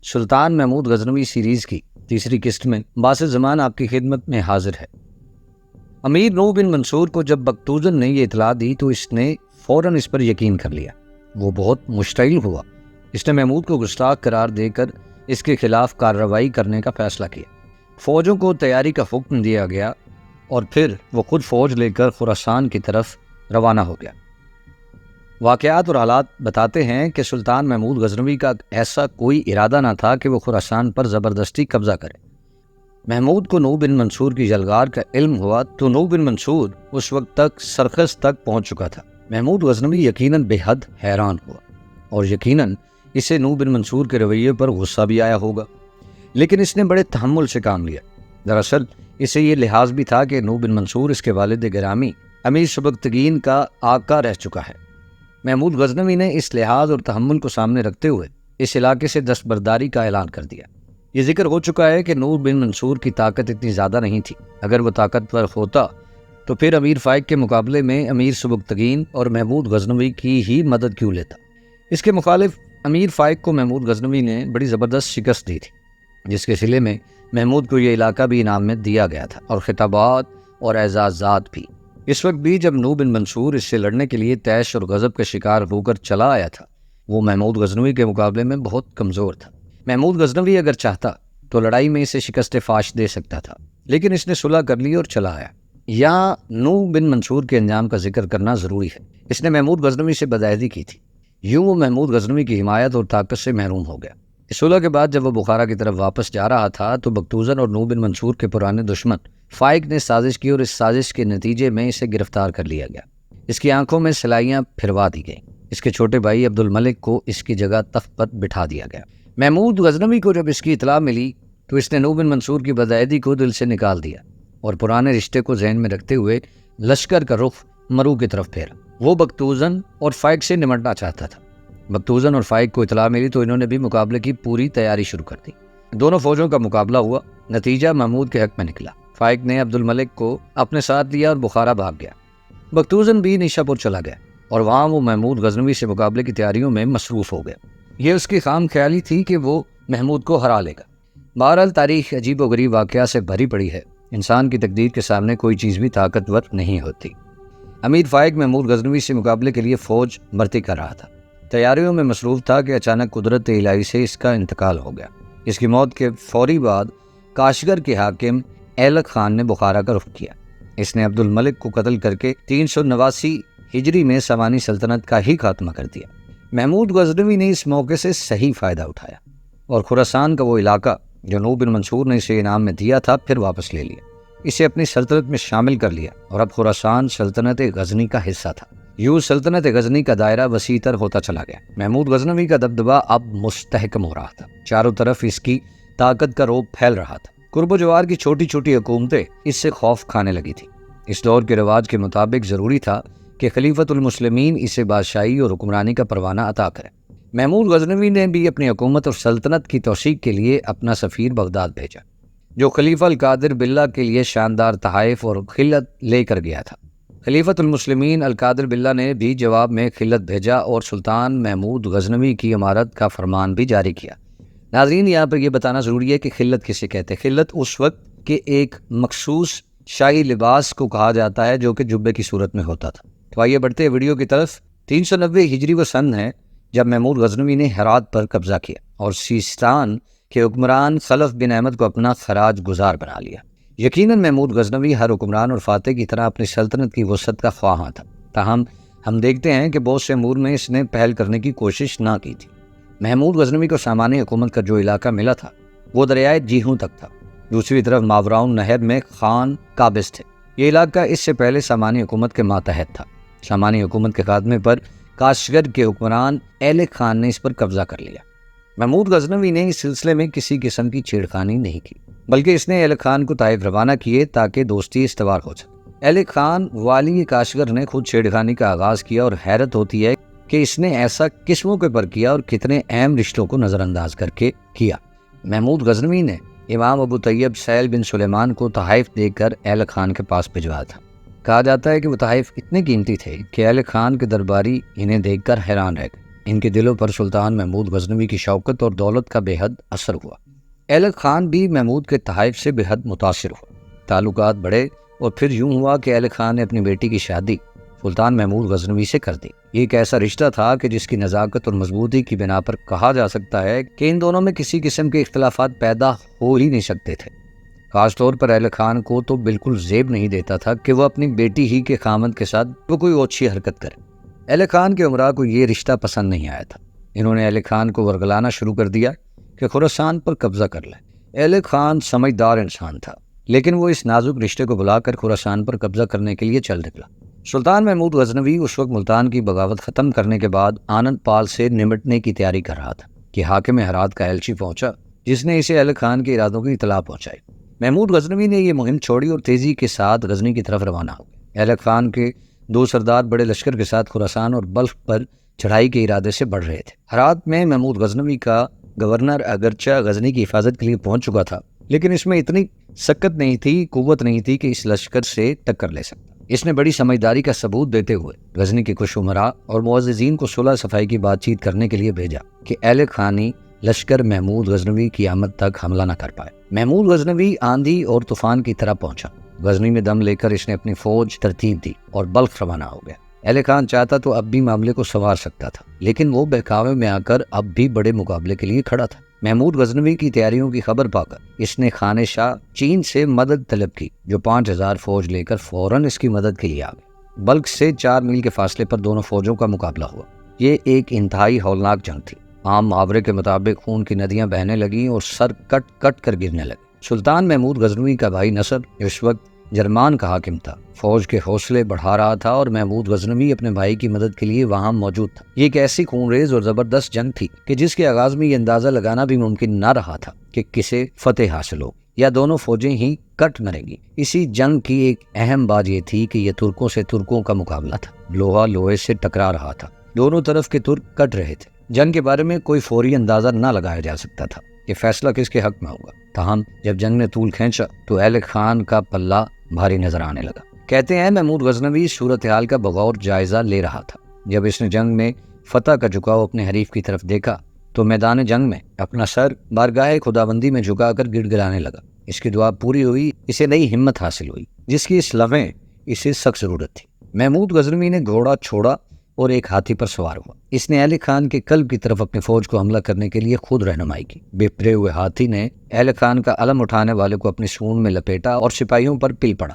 سلطان Mahmood Ghaznavi series کی تیسری قسط میں باسط زمان آپ کی خدمت میں حاضر ہے۔ امیر نوح بن منصور کو جب بگتوزن نے یہ اطلاع دی تو اس نے فوراً اس پر یقین کر لیا۔ وہ بہت مشتعل ہوا۔ اس نے محمود کو گستاخ قرار دے کر اس کے خلاف کارروائی کرنے کا فیصلہ کیا۔ فوجوں کو تیاری کا حکم دیا گیا اور پھر وہ خود فوج لے کر خراسان کی طرف روانہ ہو گیا۔ واقعات اور حالات بتاتے ہیں کہ سلطان محمود غزنوی کا ایسا کوئی ارادہ نہ تھا کہ وہ خراسان پر زبردستی قبضہ کرے۔ محمود کو نوح بن منصور کی جلگار کا علم ہوا تو نوح بن منصور اس وقت تک سرخس تک پہنچ چکا تھا۔ محمود غزنوی یقیناً بے حد حیران ہوا اور یقیناً اسے نوح بن منصور کے رویے پر غصہ بھی آیا ہوگا، لیکن اس نے بڑے تحمل سے کام لیا۔ دراصل اسے یہ لحاظ بھی تھا کہ نوح بن منصور اس کے والد گرامی امیر سبکتگین کا آقا رہ چکا ہے۔ محمود غزنوی نے اس لحاظ اور تحمل کو سامنے رکھتے ہوئے اس علاقے سے دستبرداری کا اعلان کر دیا۔ یہ ذکر ہو چکا ہے کہ نوح بن منصور کی طاقت اتنی زیادہ نہیں تھی۔ اگر وہ طاقتور ہوتا تو پھر امیر فائق کے مقابلے میں امیر سبکتگین اور محمود غزنوی کی ہی مدد کیوں لیتا؟ اس کے مخالف امیر فائق کو محمود غزنوی نے بڑی زبردست شکست دی تھی، جس کے صلے میں محمود کو یہ علاقہ بھی انعام میں دیا گیا تھا اور خطابات اور اعزازات بھی۔ اس وقت بھی جب نوح بن منصور اس سے لڑنے کے لیے طیش اور غضب کا شکار ہو کر چلا آیا تھا، وہ محمود غزنوی کے مقابلے میں بہت کمزور تھا۔ محمود غزنوی اگر چاہتا تو لڑائی میں اسے شکست فاش دے سکتا تھا، لیکن اس نے صلح کر لی اور چلا آیا۔ یہاں نوح بن منصور کے انجام کا ذکر کرنا ضروری ہے۔ اس نے محمود غزنوی سے بدعہدی کی تھی، یوں وہ محمود غزنوی کی حمایت اور طاقت سے محروم ہو گیا۔ اس صلح کے بعد جب وہ بخارا کی طرف واپس جا رہا تھا تو بگتوزن اور نوح بن منصور کے پرانے دشمن فائق نے سازش کی اور اس سازش کے نتیجے میں اسے گرفتار کر لیا گیا۔ اس کی آنکھوں میں سلائیاں پھروا دی گئیں۔ اس کے چھوٹے بھائی عبد الملک کو اس کی جگہ تخت پر بٹھا دیا گیا۔ محمود غزنوی کو جب اس کی اطلاع ملی تو اس نے نوح بن منصور کی بدعہدی کو دل سے نکال دیا اور پرانے رشتے کو ذہن میں رکھتے ہوئے لشکر کا رخ مرو کی طرف پھیرا۔ وہ بگتوزن اور فائق سے نمٹنا چاہتا تھا۔ بگتوزن اور فائق کو اطلاع ملی تو انہوں نے بھی مقابلے کی پوری تیاری شروع کر دی۔ دونوں فوجوں کا مقابلہ ہوا۔ نتیجہ محمود کے حق میں نکلا۔ فائق نے عبد الملک کو اپنے ساتھ لیا اور بخارا بھاگ گیا۔ بگتوزن بھی نیشا پور چلا گیا اور وہاں وہ محمود غزنوی سے مقابلے کی تیاریوں میں مصروف ہو گیا۔ یہ اس کی خام خیالی تھی کہ وہ محمود کو ہرا لے گا۔ بہرحال تاریخ عجیب و غریب واقعہ سے بھری پڑی ہے۔ انسان کی تقدیر کے سامنے کوئی چیز بھی طاقتور نہیں ہوتی۔ امیر فائق محمود غزنوی سے مقابلے کے لیے فوج بھرتی کر رہا تھا۔ تیاریوں میں مصروف تھا کہ اچانک قدرت الہی سے اس کا انتقال ہو گیا۔ اس کی موت کے فوری بعد کاشغر کے حاکم ایلک خان نے بخارا کا رخ کیا۔ اس نے عبد الملک کو قتل کر کے 389 ہجری میں سامانی سلطنت کا ہی خاتمہ کر دیا۔ محمود غزنوی نے اس موقع سے صحیح فائدہ اٹھایا اور خراسان کا وہ علاقہ جو نوح بن منصور نے اسے انعام میں دیا تھا پھر واپس لے لیا، اسے اپنی سلطنت میں شامل کر لیا اور اب خراسان سلطنت غزنی کا حصہ تھا۔ یوں سلطنت غزنی کا دائرہ وسیع تر ہوتا چلا گیا۔ محمود غزنوی کا دبدبہ اب مستحکم ہو رہا تھا۔ چاروں طرف اس کی طاقت کا رعب پھیل رہا تھا۔ قرب و جوار کی چھوٹی چھوٹی حکومتیں اس سے خوف کھانے لگی تھیں۔ اس دور کے رواج کے مطابق ضروری تھا کہ خلیفۃ المسلمین اسے بادشاہی اور حکمرانی کا پروانہ عطا کرے۔ محمود غزنوی نے بھی اپنی حکومت اور سلطنت کی توثیق کے لیے اپنا سفیر بغداد بھیجا، جو خلیفہ القادر باللہ کے لیے شاندار تحائف اور خلعت لے کر گیا تھا۔ خلیفۃ المسلمین القادر باللہ نے بھی جواب میں خلعت بھیجا اور سلطان محمود غزنوی کی امارت کا فرمان بھی جاری کیا۔ ناظرین، یہاں پر یہ بتانا ضروری ہے کہ خلعت کسے کہتے ہیں۔ خلعت اس وقت کے ایک مخصوص شاہی لباس کو کہا جاتا ہے جو کہ جبے کی صورت میں ہوتا تھا۔ تو آئیے بڑھتے ہیں ویڈیو کی طرف۔ 390 ہجری وہ سن ہے جب محمود غزنوی نے ہرات پر قبضہ کیا اور سیستان کے حکمران خلف بن احمد کو اپنا خراج گزار بنا لیا۔ یقیناً محمود غزنوی ہر حکمران اور فاتح کی طرح اپنی سلطنت کی وسعت کا خواہاں تھا، تاہم ہم دیکھتے ہیں کہ بہت سے امور میں اس نے پہل کرنے کی کوشش نہ کی تھی۔ محمود غزنوی کو سامانی حکومت کا جو علاقہ ملا تھا وہ دریائے جیہوں تک تھا۔ دوسری طرف ماوراؤن نہر میں خان قابض تھے۔ یہ علاقہ اس سے پہلے سامانی حکومت کے ماتحت تھا۔ سامانی حکومت کے خاتمے پر کاشغر کے حکمران ایلک خان نے اس پر قبضہ کر لیا۔ محمود غزنوی نے اس سلسلے میں کسی قسم کی چھیڑخانی نہیں کی، بلکہ اس نے ایلک خان کو طائف روانہ کیے تاکہ دوستی استوار ہو سکے۔ ایلک خان والی کاشغر نے خود چھیڑخانی کا آغاز کیا اور حیرت ہوتی ہے کہ اس نے ایسا کس موقع پر کیا اور کتنے اہم رشتوں کو نظر انداز کر کے کیا۔ محمود غزنوی نے امام ابو طیب سہیل بن سلیمان کو تحائف دے کر ایلک خان کے پاس بھجوایا تھا۔ کہا جاتا ہے کہ وہ تحائف اتنے قیمتی تھے کہ ایلک خان کے درباری انہیں دیکھ کر حیران رہ گئے۔ ان کے دلوں پر سلطان محمود غزنوی کی شوکت اور دولت کا بے حد اثر ہوا۔ ایلک خان بھی محمود کے تحائف سے بے حد متاثر ہوا۔ تعلقات بڑھے اور پھر یوں ہوا کہ ایلک خان نے اپنی بیٹی کی شادی سلطان محمود غزنوی سے کر دی۔ یہ ایک ایسا رشتہ تھا کہ جس کی نزاکت اور مضبوطی کی بنا پر کہا جا سکتا ہے کہ ان دونوں میں کسی قسم کے اختلافات پیدا ہو ہی نہیں سکتے تھے۔ خاص طور پر ایلک خان کو تو بالکل زیب نہیں دیتا تھا کہ وہ اپنی بیٹی ہی کے خامند کے ساتھ کوئی اوچھی حرکت کرے۔ ایلک خان کے امراء کو یہ رشتہ پسند نہیں آیا تھا۔ انہوں نے ایلک خان کو ورگلانا شروع کر دیا کہ خراسان پر قبضہ کر لے۔ ایلک خان سمجھدار انسان تھا، لیکن وہ اس نازک رشتے کو بلا کر خراسان پر قبضہ کرنے کے لیے چل نکلا۔ سلطان محمود غزنوی اس وقت ملتان کی بغاوت ختم کرنے کے بعد آنند پال سے نمٹنے کی تیاری کر رہا تھا کہ حاکم ہرات کا ایلچی پہنچا، جس نے اسے ایلک خان کے ارادوں کی اطلاع پہنچائی۔ محمود غزنوی نے یہ مہم چھوڑی اور تیزی کے ساتھ غزنی کی طرف روانہ ہو گئے۔ ایلک خان کے 2 سردار بڑے لشکر کے ساتھ خراسان اور بلخ پر چڑھائی کے ارادے سے بڑھ رہے تھے۔ ہرات میں محمود غزنوی کا گورنر اگرچہ غزنی کی حفاظت کے لیے پہنچ چکا تھا، لیکن اس میں اتنی سکت نہیں تھی، قوت نہیں تھی کہ اس لشکر سے ٹکر لے سکتا۔ اس نے بڑی سمجھداری کا ثبوت دیتے ہوئے غزنی کے کچھ امراء اور معززین کو صلح صفائی کی بات چیت کرنے کے لیے بھیجا کہ ایلک خانی لشکر محمود غزنوی کی آمد تک حملہ نہ کر پائے۔ محمود غزنوی آندھی اور طوفان کی طرح پہنچا۔ غزنی میں دم لے کر اس نے اپنی فوج ترتیب دی اور بلخ روانہ ہو گیا۔ ایلک خان چاہتا تو اب بھی معاملے کو سنوار سکتا تھا، لیکن وہ بہکاوے میں آ کر اب بھی بڑے مقابلے کے لیے کھڑا تھا۔ محمود غزنوی کی تیاریوں کی خبر پا کر اس نے خانِ شاہ چین سے مدد طلب کی، جو 5000 فوج لے کر فوراً اس کی مدد کے لیے آ گئے۔ بلخ سے 4 میل کے فاصلے پر دونوں فوجوں کا مقابلہ ہوا۔ یہ ایک انتہائی ہولناک جنگ تھی۔ عام محاورے کے مطابق خون کی ندیاں بہنے لگیں اور سر کٹ کٹ کر گرنے لگے۔ سلطان محمود غزنوی کا بھائی نصر اس وقت جرمان کا حاکم تھا، فوج کے حوصلے بڑھا رہا تھا اور محمود غزنوی اپنے بھائی کی مدد کے لیے وہاں موجود تھا۔ یہ ایک ایسی خونریز اور زبردست جنگ تھی کہ جس کے آغاز میں یہ اندازہ لگانا بھی ممکن نہ رہا تھا کہ کسے فتح حاصل ہو یا دونوں فوجیں ہی کٹ مریں گی۔ اسی جنگ کی ایک اہم بات یہ تھی کہ یہ ترکوں سے ترکوں کا مقابلہ تھا۔ لوہا لوہے سے ٹکرا رہا تھا، دونوں طرف کے ترک کٹ رہے تھے۔ جنگ کے بارے میں کوئی فوری اندازہ نہ لگایا جا سکتا تھا کہ فیصلہ کس کے حق میں ہوگا۔ تاہم جب جنگ نے طول کھینچا تو ایلک خان کا پلہ بھاری نظر آنے لگا۔ کہتے ہیں محمود غزنوی صورتحال کا بغور جائزہ لے رہا تھا۔ جب اس نے جنگ میں فتح کا جھکاؤ اپنے حریف کی طرف دیکھا تو میدان جنگ میں اپنا سر بارگاہ خداوندی میں جھکا کر گڑ گڑانے لگا۔ اس کی دعا پوری ہوئی، اسے نئی ہمت حاصل ہوئی جس کی اس لمحے اسے سخت ضرورت تھی۔ محمود غزنوی نے گھوڑا چھوڑا اور ایک ہاتھی پر سوار ہوا۔ اس نے ایلک خان کے قلب کی طرف اپنی فوج کو حملہ کرنے کے لیے خود رہنمائی کی۔ بپھرے ہوئے ہاتھی نے ایلک خان کا علم اٹھانے والے کو اپنی سونڈ میں لپیٹا اور سپاہیوں پر پل پڑا،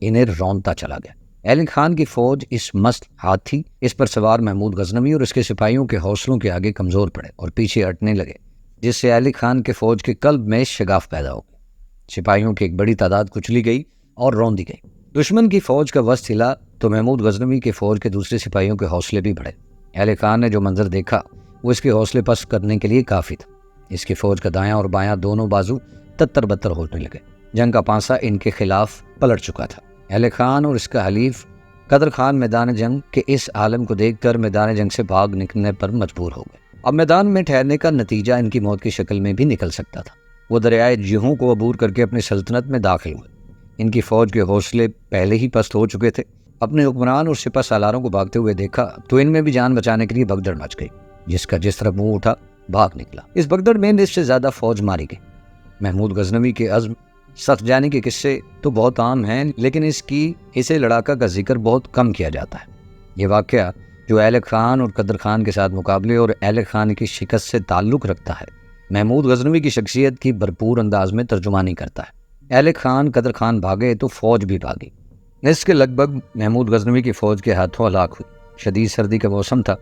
انہیں رونتا چلا گیا۔ ایلک خان کی فوج اس مست ہاتھی، اس پر سوار محمود غزنوی اور اس کے سپاہیوں کے حوصلوں کے آگے کمزور پڑے اور پیچھے ہٹنے لگے، جس سے ایلک خان کے فوج کے قلب میں شگاف پیدا ہو گئی۔ سپاہیوں کی ایک بڑی تعداد کچلی گئی اور رون دی گئی۔ دشمن کی فوج کا وسط ہلا تو محمود غزنوی کے فوج کے دوسرے سپاہیوں کے حوصلے بھی بڑھے۔ ایلک خان نے جو منظر دیکھا وہ اس کے حوصلے پست کرنے کے لیے کافی تھا۔ اس کی فوج کا دایاں اور بایاں دونوں بازو تتر بتر ہونے لگے۔ جنگ کا پانسا ان کے خلاف پلٹ چکا تھا۔ ایلک خان اور اس کا حلیف قدر خان میدان جنگ کے اس عالم کو دیکھ کر میدان جنگ سے بھاگ نکلنے پر مجبور ہو گئے۔ اب میدان میں ٹھہرنے کا نتیجہ ان کی موت کی شکل میں بھی نکل سکتا تھا۔ وہ دریائے جیہوں کو عبور کر کے اپنی سلطنت میں داخل ہوئے۔ ان کی فوج کے حوصلے پہلے ہی پست ہو چکے تھے۔ اپنے حکمران اور سپہ سالاروں کو بھاگتے ہوئے دیکھا تو ان میں بھی جان بچانے کے لیے بھگدڑ مچ گئی۔ جس کا جس طرح منہ اٹھا بھاگ نکلا۔ اس بھگدڑ میں نصف سے زیادہ فوج ماری گئی۔ محمود غزنوی کے عزم سخت جانی کے قصے تو بہت عام ہیں، لیکن اسے لڑاکا کا ذکر بہت کم کیا جاتا ہے۔ یہ واقعہ جو ایلک خان اور قدر خان کے ساتھ مقابلے اور ایلک خان کی شکست سے تعلق رکھتا ہے، محمود غزنوی کی شخصیت کی بھرپور انداز میں ترجمانی کرتا ہے۔ ایلک خان قدر خان بھاگے تو فوج بھی بھاگی۔ نصف کے لگ بھگ محمود غزنوی کی فوج کے ہاتھوں ہلاک ہوئی۔ شدید سردی کا موسم تھا۔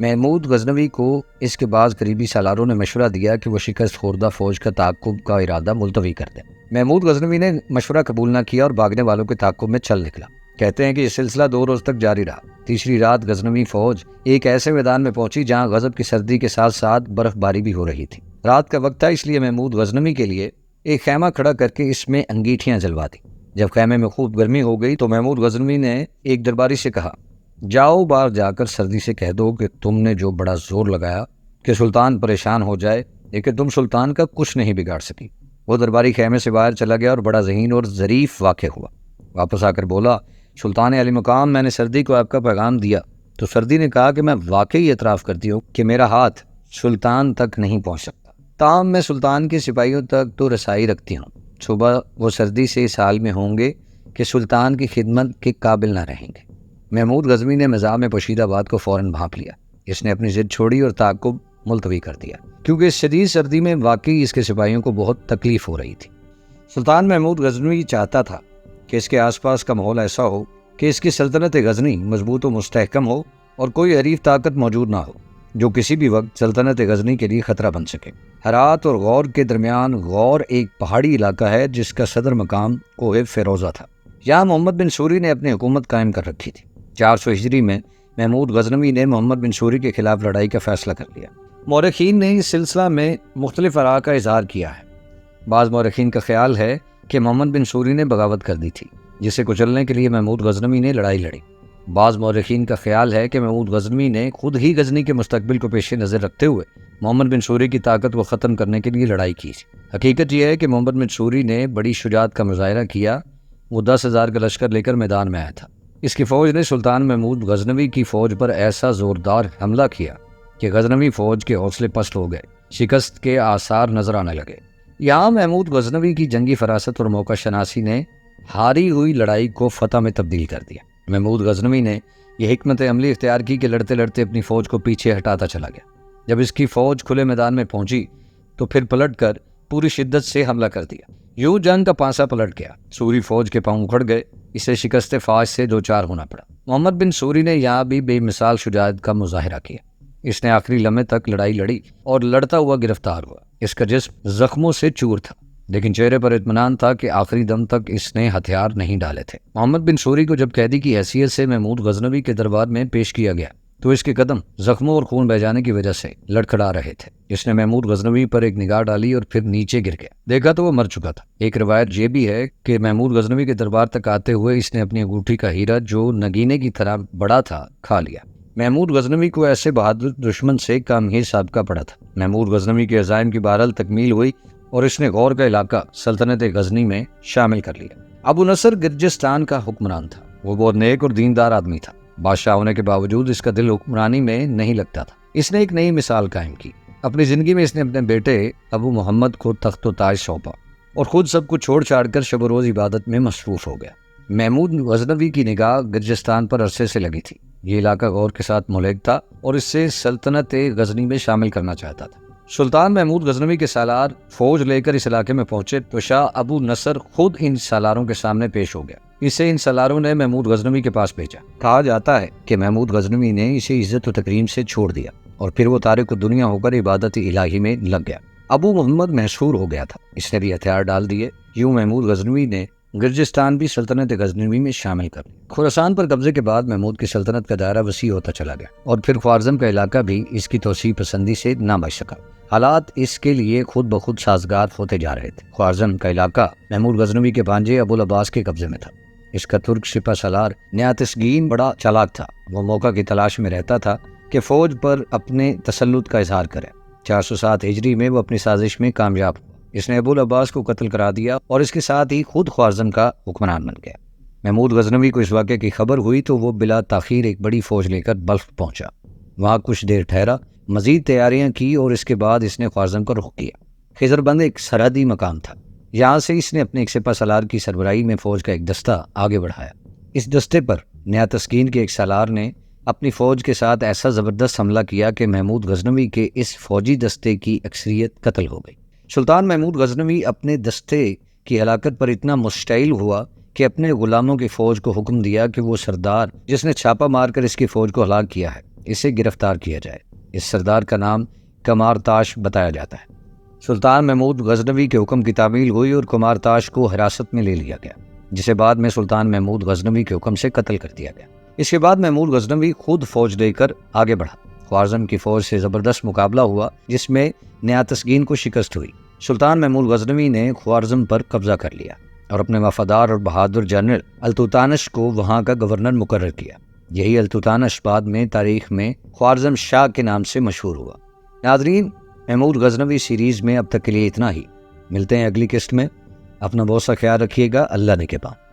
محمود غزنوی کو اس کے بعض قریبی سالاروں نے مشورہ دیا کہ وہ شکست خوردہ فوج کا تعاقب کا ارادہ ملتوی کر دیں۔ محمود غزنوی نے مشورہ قبول نہ کیا اور بھاگنے والوں کے تعاقب میں چل نکلا۔ کہتے ہیں کہ یہ سلسلہ 2 روز تک جاری رہا۔ تیسری رات غزنوی فوج ایک ایسے میدان میں پہنچی جہاں غضب کی سردی کے ساتھ ساتھ برف باری بھی ہو رہی تھی۔ رات کا وقت تھا، اس لیے محمود غزنوی کے لیے ایک خیمہ کھڑا کر کے اس میں انگیٹھیاں جلوا دی۔ جب خیمے میں خوب گرمی ہو گئی تو محمود غزنوی نے ایک درباری سے کہا، جاؤ باہر جا کر سردی سے کہہ دو کہ تم نے جو بڑا زور لگایا کہ سلطان پریشان ہو جائے، لیکن تم سلطان کا کچھ نہیں بگاڑ سکی۔ وہ درباری خیمے سے باہر چلا گیا اور بڑا ذہین اور ظریف واقع ہوا۔ واپس آ کر بولا، سلطان علی مقام، میں نے سردی کو آپ کا پیغام دیا تو سردی نے کہا کہ میں واقعی اعتراف کرتی ہوں کہ میرا ہاتھ سلطان تک نہیں پہنچ سکتا، تاہم میں سلطان کے سپاہیوں تک تو رسائی رکھتی ہوں۔ صبح وہ سردی سے اس حال میں ہوں گے کہ سلطان کی خدمت کے قابل نہ رہیں گے۔ محمود غزنوی نے مزاح میں پوشیدہ بات کو فوراً بھانپ لیا۔ اس نے اپنی ضد چھوڑی اور تعاقب ملتوی کر دیا، کیونکہ اس شدید سردی میں واقعی اس کے سپاہیوں کو بہت تکلیف ہو رہی تھی۔ سلطان محمود غزنوی چاہتا تھا کہ اس کے آس پاس کا ماحول ایسا ہو کہ اس کی سلطنت غزنی مضبوط و مستحکم ہو اور کوئی حریف طاقت موجود نہ ہو جو کسی بھی وقت سلطنت غزنی کے لیے خطرہ بن سکے۔ ہرات اور غور کے درمیان غور ایک پہاڑی علاقہ ہے جس کا صدر مقام کوہ فیروزہ تھا۔ یہاں محمد بن سوری نے اپنی حکومت قائم کر رکھی تھی۔ 400 ہجری میں محمود غزنوی نے محمد بن سوری کے خلاف لڑائی کا فیصلہ کر لیا۔ مورخین نے اس سلسلہ میں مختلف آراء کا اظہار کیا ہے۔ بعض مورخین کا خیال ہے کہ محمد بن سوری نے بغاوت کر دی تھی، جسے کچلنے کے لیے محمود غزنوی نے لڑائی لڑی۔ بعض مورخین کا خیال ہے کہ محمود غزنوی نے خود ہی غزنی کے مستقبل کو پیش نظر رکھتے ہوئے محمد بن سوری کی طاقت کو ختم کرنے کے لیے لڑائی کی۔ حقیقت یہ ہے کہ محمد بن سوری نے بڑی شجاعت کا مظاہرہ کیا۔ وہ 10,000 کا لشکر لے کر میدان میں آیا تھا۔ اس کی فوج نے سلطان محمود غزنوی کی فوج پر ایسا زوردار حملہ کیا کہ غزنوی فوج کے حوصلے پست ہو گئے، شکست کے آثار نظر آنے لگے۔ یہاں محمود غزنوی کی جنگی فراست اور موقع شناسی نے ہاری ہوئی لڑائی کو فتح میں تبدیل کر دیا۔ محمود غزنوی نے یہ حکمت عملی اختیار کی کہ لڑتے لڑتے اپنی فوج کو پیچھے ہٹاتا چلا گیا۔ جب اس کی فوج کھلے میدان میں پہنچی تو پھر پلٹ کر پوری شدت سے حملہ کر دیا۔ یوں جنگ کا پانسا پلٹ گیا۔ سوری فوج کے پاؤں اکھڑ گئے، اسے شکست فاش سے دوچار ہونا پڑا۔ محمد بن سوری نے یہاں بھی بے مثال شجاعت کا مظاہرہ کیا۔ اس نے آخری لمحے تک لڑائی لڑی اور لڑتا ہوا گرفتار ہوا۔ اس کا جسم زخموں سے چور تھا، لیکن چہرے پر اطمینان تھا کہ آخری دم تک اس نے ہتھیار نہیں ڈالے تھے۔ محمد بن سوری کو جب قیدی کی حیثیت سے محمود غزنوی کے دربار میں پیش کیا گیا تو اس کے قدم زخموں اور خون بہ جانے کی وجہ سے لڑکھڑا رہے تھے۔ اس نے محمود غزنوی پر ایک نگاہ ڈالی اور پھر نیچے گر گیا۔ دیکھا تو وہ مر چکا تھا۔ ایک روایت یہ بھی ہے کہ محمود غزنوی کے دربار تک آتے ہوئے اس نے اپنی انگوٹھی کا ہیرا جو نگینے کی طرح بڑا تھا کھا لیا۔ محمود غزنوی کو ایسے بہادر دشمن سے کم ہی سابقہ پڑا تھا۔ محمود غزنوی کے عزائم کی بہرحال تکمیل ہوئی اور اس نے غور کا علاقہ سلطنت غزنی میں شامل کر لیا۔ ابو نصر گرجستان کا حکمران تھا۔ وہ بہت نیک اور دیندار آدمی تھا۔ بادشاہ ہونے کے باوجود اس کا دل حکمرانی میں نہیں لگتا تھا۔ اس نے ایک نئی مثال قائم کی۔ اپنی زندگی میں اس نے اپنے بیٹے ابو محمد کو تخت و تاج سونپا اور خود سب کو چھوڑ چھاڑ کر شب و روز عبادت میں مصروف ہو گیا۔ محمود غزنوی کی نگاہ گرجستان پر عرصے سے لگی تھی۔ یہ علاقہ غور کے ساتھ ملحق تھا اور اس سے سلطنت غزنی میں شامل کرنا چاہتا تھا۔ سلطان محمود غزنوی کے سالار فوج لے کر اس علاقے میں پہنچے تو شاہ ابو نصر خود ان سالاروں کے سامنے پیش ہو گیا۔ اسے ان سالاروں نے محمود غزنوی کے پاس بھیجا۔ کہا جاتا ہے کہ محمود غزنوی نے اسے عزت و تکریم سے چھوڑ دیا اور پھر وہ تارک دنیا ہو کر عبادت الہی میں لگ گیا۔ ابو محمد محصور ہو گیا تھا، اس نے بھی ہتھیار ڈال دیے۔ یوں محمود غزنوی نے گرجستان بھی سلطنت غزنوی میں شامل کر لیا۔ خراسان پر قبضے کے بعد محمود کی سلطنت کا دائرہ وسیع ہوتا چلا گیا اور پھر خوارزم کا علاقہ بھی اس کی توسیع پسندی سے نہ بچ سکا۔ حالات اس کے لیے خود بخود سازگار ہوتے جا رہے تھے۔ خوارزم کا علاقہ محمود غزنوی کے بھانجے ابو العباس کے قبضے میں تھا۔ اس کا ترک سپہ سالار نیاتسگین بڑا چالاک تھا۔ وہ موقع کی تلاش میں رہتا تھا کہ فوج پر اپنے تسلط کا اظہار کرے۔ 407 ہجری میں وہ اپنی سازش میں کامیاب ہوا۔ اس نے ابو العباس کو قتل کرا دیا اور اس کے ساتھ ہی خود خوارزم کا حکمران بن گیا۔ محمود غزنوی کو اس واقعے کی خبر ہوئی تو وہ بلا تاخیر ایک بڑی فوج لے کر بلخ پہنچا۔ وہاں کچھ دیر ٹھہرا، مزید تیاریاں کی اور اس کے بعد اس نے خوارزم کا رخ کیا۔ خضربند ایک سرحدی مقام تھا۔ یہاں سے اس نے اپنے ایک سپہ سالار کی سربراہی میں فوج کا ایک دستہ آگے بڑھایا۔ اس دستے پر نیاتسکین کے ایک سالار نے اپنی فوج کے ساتھ ایسا زبردست حملہ کیا کہ محمود غزنوی کے اس فوجی دستے کی اکثریت قتل ہو گئی۔ سلطان محمود غزنوی اپنے دستے کی ہلاکت پر اتنا مشتعل ہوا کہ اپنے غلاموں کی فوج کو حکم دیا کہ وہ سردار جس نے چھاپا مار کر اس کی فوج کو ہلاک کیا ہے اسے گرفتار کیا جائے۔ اس سردار کا نام کمارتاش بتایا جاتا ہے۔ سلطان محمود غزنوی کے حکم کی تعمیل ہوئی اور کمارتاش کو حراست میں لے لیا گیا، جسے بعد میں سلطان محمود غزنوی کے حکم سے قتل کر دیا گیا۔ اس کے بعد محمود غزنوی خود فوج لے کر آگے بڑھا۔ خوارزم کی فوج سے زبردست مقابلہ ہوا جس میں نیاتسگین کو شکست ہوئی۔ سلطان محمود غزنوی نے خوارزم پر قبضہ کر لیا اور اپنے وفادار اور بہادر جنرل التوتانش کو وہاں کا گورنر مقرر کیا۔ یہی التوتانش بعد میں تاریخ میں خوارزم شاہ کے نام سے مشہور ہوا۔ ناظرین، محمود غزنوی سیریز میں اب تک کے لیے اتنا ہی۔ ملتے ہیں اگلی قسط میں۔ اپنا بہت سا خیال رکھیے گا۔ اللہ نگہبان۔